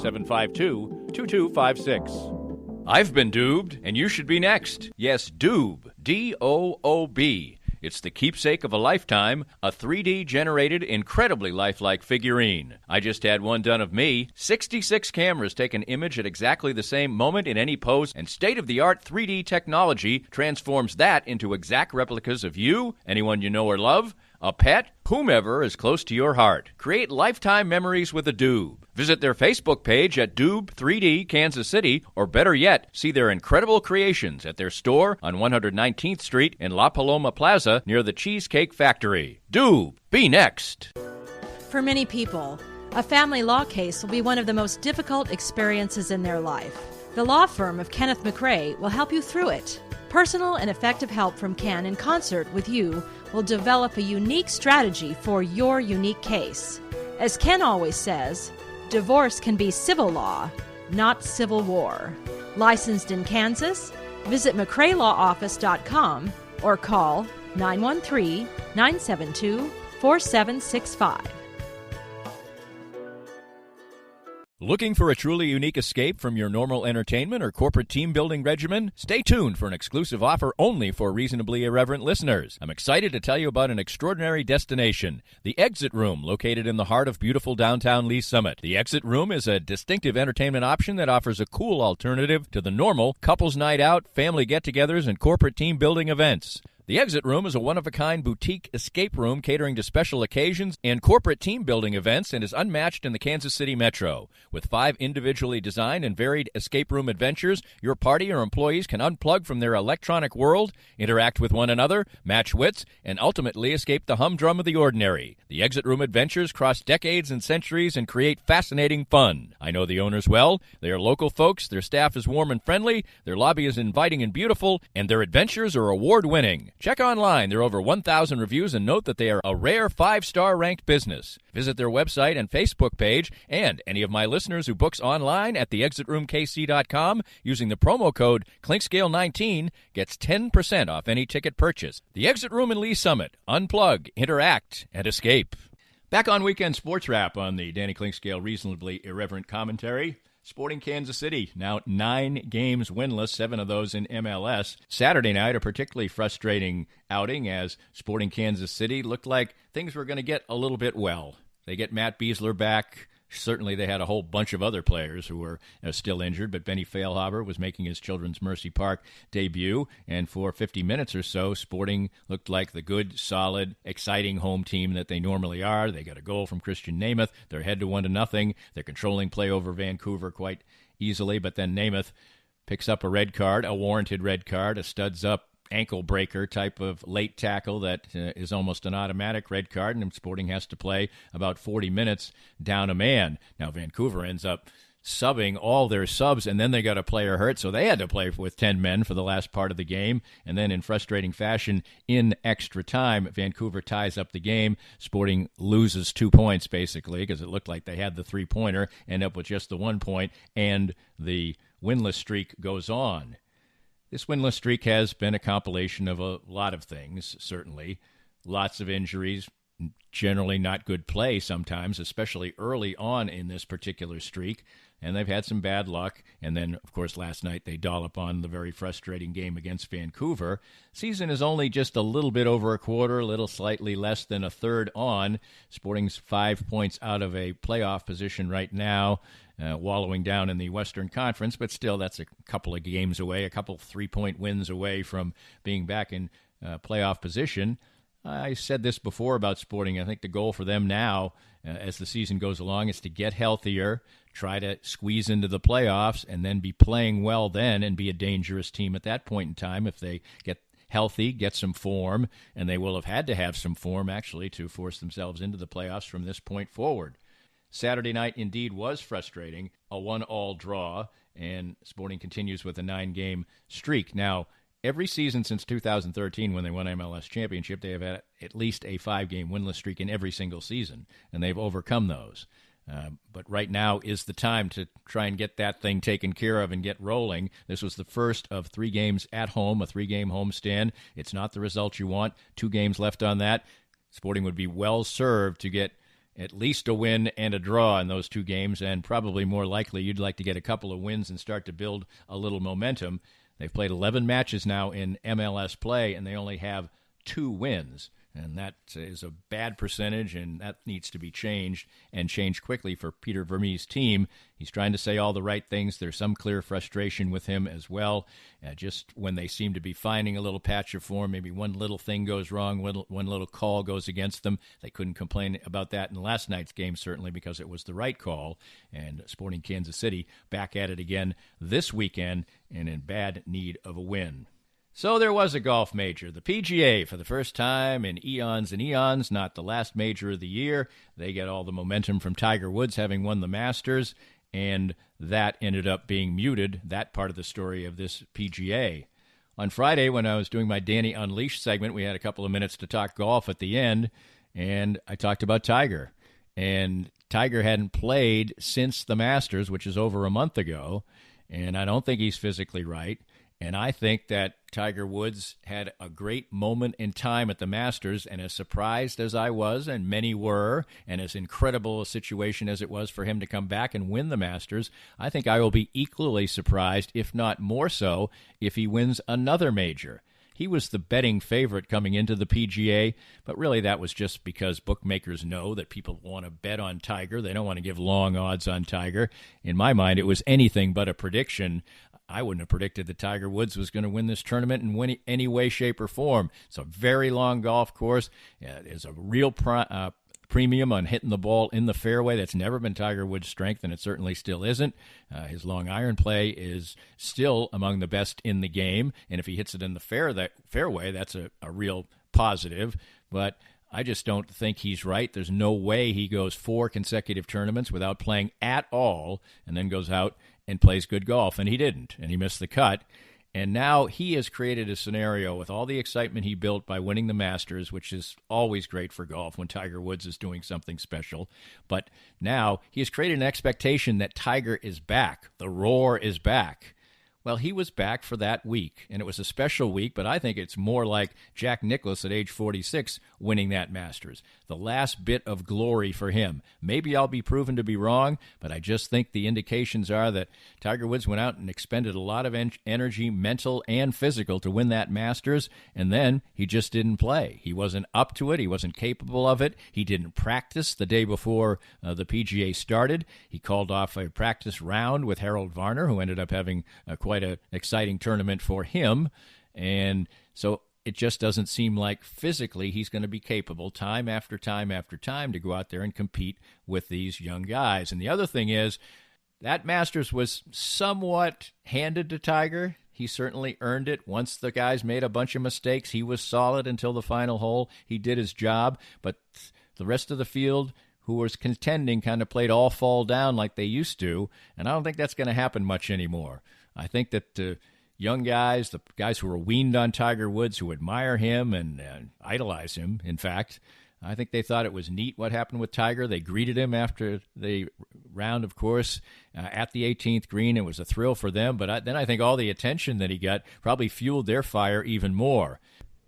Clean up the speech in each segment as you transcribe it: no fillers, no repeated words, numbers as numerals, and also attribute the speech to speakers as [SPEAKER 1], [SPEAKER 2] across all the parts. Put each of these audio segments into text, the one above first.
[SPEAKER 1] 752-2256. I've been Doobed, and you should be next. Yes, Doob, D-O-O-B. It's the keepsake of a lifetime, a 3D-generated, incredibly lifelike figurine. I just had one done of me. 66 cameras take an image at exactly the same moment in any pose, and state-of-the-art 3D technology transforms that into exact replicas of you, anyone you know or love, a pet, whomever is close to your heart. Create lifetime memories with a Doob. Visit their Facebook page at Doob 3D Kansas City, or better yet, see their incredible creations at their store on 119th Street in La Paloma Plaza near the Cheesecake Factory. Doob, be next.
[SPEAKER 2] For many people, a family law case will be one of the most difficult experiences in their life. The law firm of Kenneth McRae will help you through it. Personal and effective help from Ken in concert with you will develop a unique strategy for your unique case. As Ken always says, divorce can be civil law, not civil war. Licensed in Kansas? Visit McRaeLawOffice.com or call 913-972-4765.
[SPEAKER 1] Looking for a truly unique escape from your normal entertainment or corporate team-building regimen? Stay tuned for an exclusive offer only for reasonably irreverent listeners. I'm excited to tell you about an extraordinary destination, the Exit Room, located in the heart of beautiful downtown Lee Summit. The Exit Room is a distinctive entertainment option that offers a cool alternative to the normal couples night out, family get-togethers, and corporate team-building events. The Exit Room is a one-of-a-kind boutique escape room catering to special occasions and corporate team-building events and is unmatched in the Kansas City metro. With 5 individually designed and varied escape room adventures, your party or employees can unplug from their electronic world, interact with one another, match wits, and ultimately escape the humdrum of the ordinary. The Exit Room adventures cross decades and centuries and create fascinating fun. I know the owners well. They are local folks, their staff is warm and friendly, their lobby is inviting and beautiful, and their adventures are award-winning. Check online. There are over 1,000 reviews, and note that they are a rare 5-star ranked business. Visit their website and Facebook page, and any of my listeners who books online at theexitroomkc.com using the promo code ClinkScale19 gets 10% off any ticket purchase. The Exit Room in Lee Summit. Unplug, interact, and escape. Back on Weekend Sports Wrap on the Danny Clinkscale Reasonably Irreverent Commentary. Sporting Kansas City, now 9 games winless, 7 of those in MLS. Saturday night, a particularly frustrating outing as Sporting Kansas City looked like things were going to get a little bit well. They get Matt Beasler back. Certainly they had a whole bunch of other players who were still injured, but Benny Feilhaber was making his Children's Mercy Park debut, and for 50 minutes or so, Sporting looked like the good, solid, exciting home team that they normally are. They got a goal from Christian Namath. They're ahead to 1-0. They're controlling play over Vancouver quite easily, but then Namath picks up a red card, a warranted red card, a studs-up ankle breaker type of late tackle that is almost an automatic red card, and Sporting has to play about 40 minutes down a man. Now Vancouver ends up subbing all their subs, and then they got a player hurt, so they had to play with 10 men for the last part of the game. And then in frustrating fashion, in extra time, Vancouver ties up the game. Sporting loses 2 points, basically, because it looked like they had the 3-pointer, end up with just the 1 point, and the winless streak goes on. This winless streak has been a compilation of a lot of things, certainly. Lots of injuries, generally not good play sometimes, especially early on in this particular streak. And they've had some bad luck. And then, of course, last night they dollop on the very frustrating game against Vancouver. Season is only just a little bit over a quarter, a little slightly less than a third on. Sporting's 5 points out of a playoff position right now. Wallowing down in the Western Conference, but still that's a couple of games away, a couple 3-point wins away from being back in playoff position. I said this before about Sporting. I think the goal for them now, as the season goes along, is to get healthier, try to squeeze into the playoffs, and then be playing well then and be a dangerous team at that point in time if they get healthy, get some form, and they will have had to have some form, actually, to force themselves into the playoffs from this point forward. Saturday night indeed was frustrating, a 1-1 draw, and Sporting continues with a 9-game streak. Now, every season since 2013 when they won MLS championship, they have had at least a 5-game winless streak in every single season, and they've overcome those. But right now is the time to try and get that thing taken care of and get rolling. This was the first of 3 games at home, a 3-game homestand. It's not the result you want. 2 games left on that. Sporting would be well served to get at least a win and a draw in those 2 games, and probably more likely you'd like to get a couple of wins and start to build a little momentum. They've played 11 matches now in MLS play, and they only have 2 wins. And that is a bad percentage, and that needs to be changed, and changed quickly for Peter Vermeer's team. He's trying to say all the right things. There's some clear frustration with him as well. Just when they seem to be finding a little patch of form, maybe one little thing goes wrong, one little call goes against them. They couldn't complain about that in last night's game, certainly, because it was the right call. And Sporting Kansas City back at it again this weekend and in bad need of a win. So there was a golf major, the PGA, for the first time in eons and eons, not the last major of the year. They get all the momentum from Tiger Woods having won the Masters, and that ended up being muted, that part of the story of this PGA. On Friday, when I was doing my Danny Unleashed segment, we had a couple of minutes to talk golf at the end, and I talked about Tiger. And Tiger hadn't played since the Masters, which is over a month ago, and I don't think he's physically right. And I think that Tiger Woods had a great moment in time at the Masters, and as surprised as I was, and many were, and as incredible a situation as it was for him to come back and win the Masters, I think I will be equally surprised, if not more so, if he wins another major. He was the betting favorite coming into the PGA, but really that was just because bookmakers know that people want to bet on Tiger. They don't want to give long odds on Tiger. In my mind, it was anything but a prediction. I wouldn't have predicted that Tiger Woods was going to win this tournament in any way, shape, or form. It's a very long golf course. There's a real premium on hitting the ball in the fairway. That's never been Tiger Woods' strength, and it certainly still isn't. His long iron play is still among the best in the game, and if he hits it in the fairway, that's a real positive. But I just don't think he's right. There's no way he goes 4 consecutive tournaments without playing at all and then goes out and plays good golf, and he didn't, and he missed the cut. And now he has created a scenario with all the excitement he built by winning the Masters, which is always great for golf when Tiger Woods is doing something special. But now he has created an expectation that Tiger is back. The roar is back. Well, he was back for that week, and it was a special week, but I think it's more like Jack Nicklaus at age 46 winning that Masters. The last bit of glory for him. Maybe I'll be proven to be wrong, but I just think the indications are that Tiger Woods went out and expended a lot of energy, mental and physical, to win that Masters, and then he just didn't play. He wasn't up to it. He wasn't capable of it. He didn't practice the day before the PGA started. He called off a practice round with Harold Varner, who ended up having quite an exciting tournament for him. And so it just doesn't seem like physically he's going to be capable time after time after time to go out there and compete with these young guys. And the other thing is that Masters was somewhat handed to Tiger. He certainly earned it. Once the guys made a bunch of mistakes, he was solid until the final hole. He did his job, but the rest of the field who was contending kind of played all fall down like they used to, and I don't think that's going to happen much anymore. I think that the young guys, the guys who were weaned on Tiger Woods, who admire him and idolize him, in fact, I think they thought it was neat what happened with Tiger. They greeted him after the round, of course, at the 18th green. It was a thrill for them, but then I think all the attention that he got probably fueled their fire even more.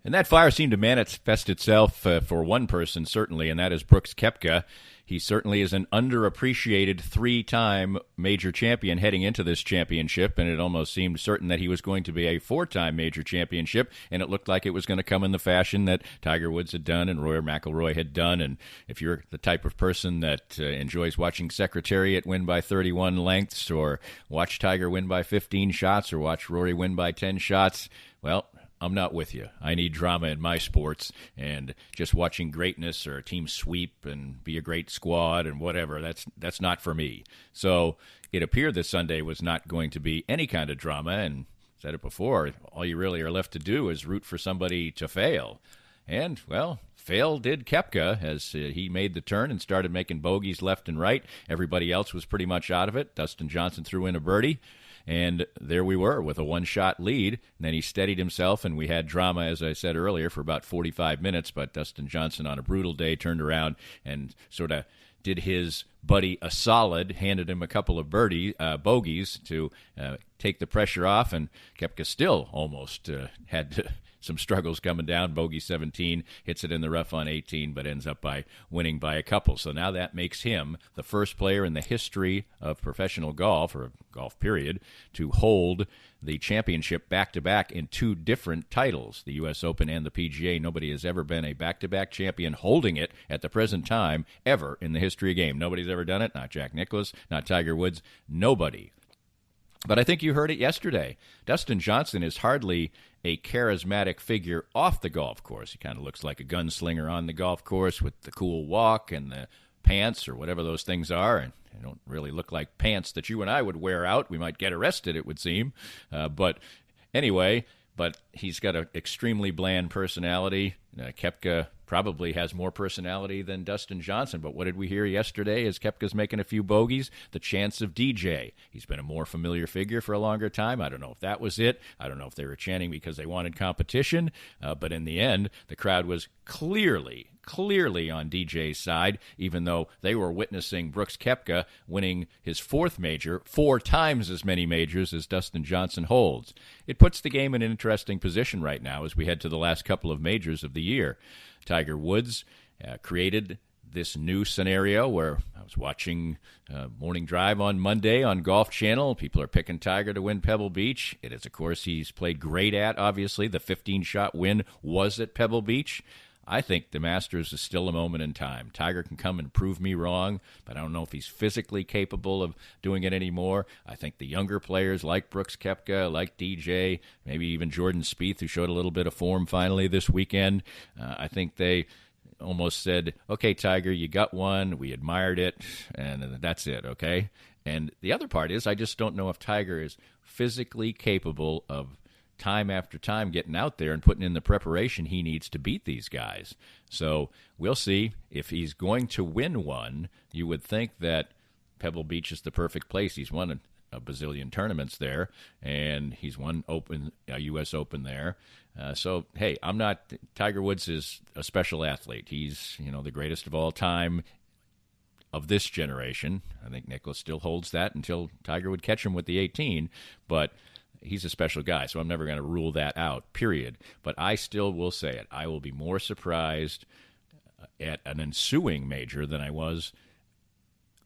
[SPEAKER 1] And that fire seemed to manifest itself for one person, certainly, and that is Brooks Koepka. He certainly is an underappreciated 3-time major champion heading into this championship, and it almost seemed certain that he was going to be a 4-time major championship, and it looked like it was going to come in the fashion that Tiger Woods had done and Rory McIlroy had done. And if you're the type of person that enjoys watching Secretariat win by 31 lengths, or watch Tiger win by 15 shots, or watch Rory win by 10 shots, well, I'm not with you. I need drama in my sports, and just watching greatness or a team sweep and be a great squad and whatever, that's not for me. So it appeared that Sunday was not going to be any kind of drama, and said it before, all you really are left to do is root for somebody to fail. And, well, fail did Koepka as he made the turn and started making bogeys left and right. Everybody else was pretty much out of it. Dustin Johnson threw in a birdie. And there we were with a one-shot lead. And then he steadied himself, and we had drama, as I said earlier, for about 45 minutes. But Dustin Johnson, on a brutal day, turned around and sort of did his buddy a solid, handed him a couple of bogeys to take the pressure off. And Koepka still almost had to some struggles coming down. Bogey 17, hits it in the rough on 18, but ends up by winning by a couple. So now that makes him the first player in the history of professional golf, or golf period, to hold the championship back-to-back in two different titles, the U.S. Open and the PGA. Nobody has ever been a back-to-back champion holding it at the present time ever in the history of the game. Nobody's ever done it, not Jack Nicklaus, not Tiger Woods, nobody. But I think you heard it yesterday. Dustin Johnson is hardly a charismatic figure off the golf course. He kind of looks like a gunslinger on the golf course with the cool walk and the pants or whatever those things are, and they don't really look like pants that you and I would wear out. We might get arrested, it would seem. But anyway, he's got an extremely bland personality. Koepka probably has more personality than Dustin Johnson. But what did we hear yesterday as Koepka's making a few bogeys? The chants of DJ. He's been a more familiar figure for a longer time. I don't know if that was it. I don't know if they were chanting because they wanted competition. But in the end, the crowd was clearly on DJ's side, even though they were witnessing Brooks Koepka winning his fourth major, 4 times as many majors as Dustin Johnson holds. It puts the game in an interesting position right now as we head to the last couple of majors of the year. Tiger Woods created this new scenario where I was watching Morning Drive on Monday on Golf Channel. People are picking Tiger to win Pebble Beach. It is, of course, he's played great at, obviously. The 15-shot win was at Pebble Beach. I think the Masters is still a moment in time. Tiger can come and prove me wrong, but I don't know if he's physically capable of doing it anymore. I think the younger players like Brooks Koepka, like DJ, maybe even Jordan Spieth, who showed a little bit of form finally this weekend, I think they almost said, okay, Tiger, you got one. We admired it, and that's it, okay? And the other part is I just don't know if Tiger is physically capable of time after time getting out there and putting in the preparation he needs to beat these guys. So we'll see. If he's going to win one, you would think that Pebble Beach is the perfect place. He's won a bazillion tournaments there, and he's won a U.S. Open there. So, hey, Tiger Woods is a special athlete. He's, the greatest of all time of this generation. I think Nicklaus still holds that until Tiger would catch him with the 18, but he's a special guy, so I'm never going to rule that out, period. But I still will say it. I will be more surprised at an ensuing major than I was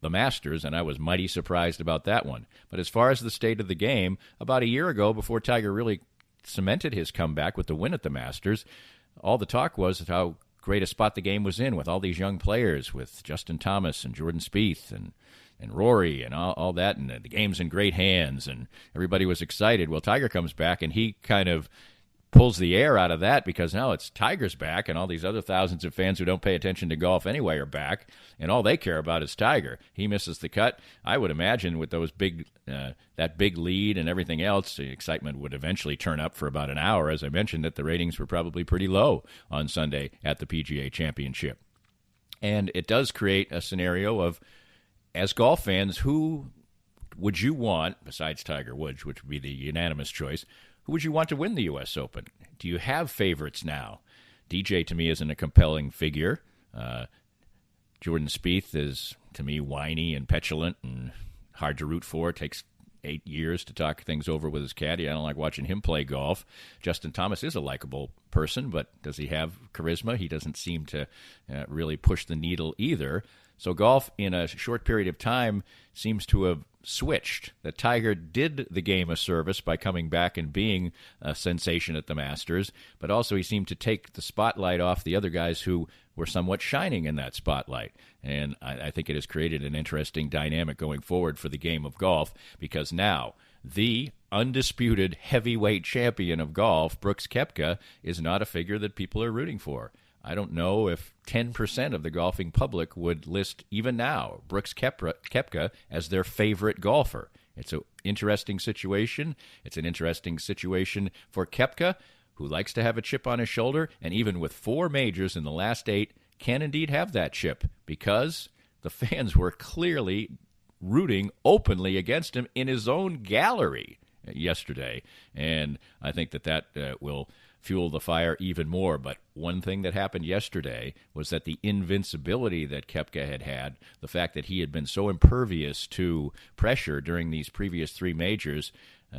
[SPEAKER 1] the Masters, and I was mighty surprised about that one. But as far as the state of the game, about a year ago, before Tiger really cemented his comeback with the win at the Masters, all the talk was how great a spot the game was in with all these young players, with Justin Thomas and Jordan Spieth and Rory and all that, and the game's in great hands, and everybody was excited. Well, Tiger comes back, and he kind of pulls the air out of that because now it's Tiger's back, and all these other thousands of fans who don't pay attention to golf anyway are back, and all they care about is Tiger. He misses the cut. I would imagine with those that big lead and everything else, the excitement would eventually turn up for about an hour. As I mentioned, that the ratings were probably pretty low on Sunday at the PGA Championship. And it does create a scenario of, as golf fans, who would you want, besides Tiger Woods, which would be the unanimous choice, who would you want to win the U.S. Open? Do you have favorites now? DJ, to me, isn't a compelling figure. Jordan Spieth is, to me, whiny and petulant and hard to root for. It takes 8 years to talk things over with his caddy. I don't like watching him play golf. Justin Thomas is a likable person, but does he have charisma? He doesn't seem to really push the needle either. So golf, in a short period of time, seems to have switched. That Tiger did the game a service by coming back and being a sensation at the Masters, but also he seemed to take the spotlight off the other guys who were somewhat shining in that spotlight. And I think it has created an interesting dynamic going forward for the game of golf, because now the undisputed heavyweight champion of golf, Brooks Koepka, is not a figure that people are rooting for. I don't know if 10% of the golfing public would list, even now, Brooks Koepka as their favorite golfer. It's an interesting situation. It's an interesting situation for Koepka, who likes to have a chip on his shoulder, and even with 4 majors in the last 8, can indeed have that chip, because the fans were clearly rooting openly against him in his own gallery yesterday. And I think that will fuel the fire even more. But one thing that happened yesterday was that the invincibility that Koepka had, the fact that he had been so impervious to pressure during these previous 3 majors,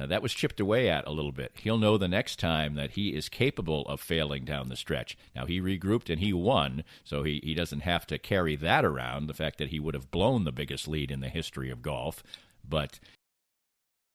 [SPEAKER 1] that was chipped away at a little bit. He'll know the next time that he is capable of failing down the stretch. Now, he regrouped and he won, so he doesn't have to carry that around, the fact that he would have blown the biggest lead in the history of golf. But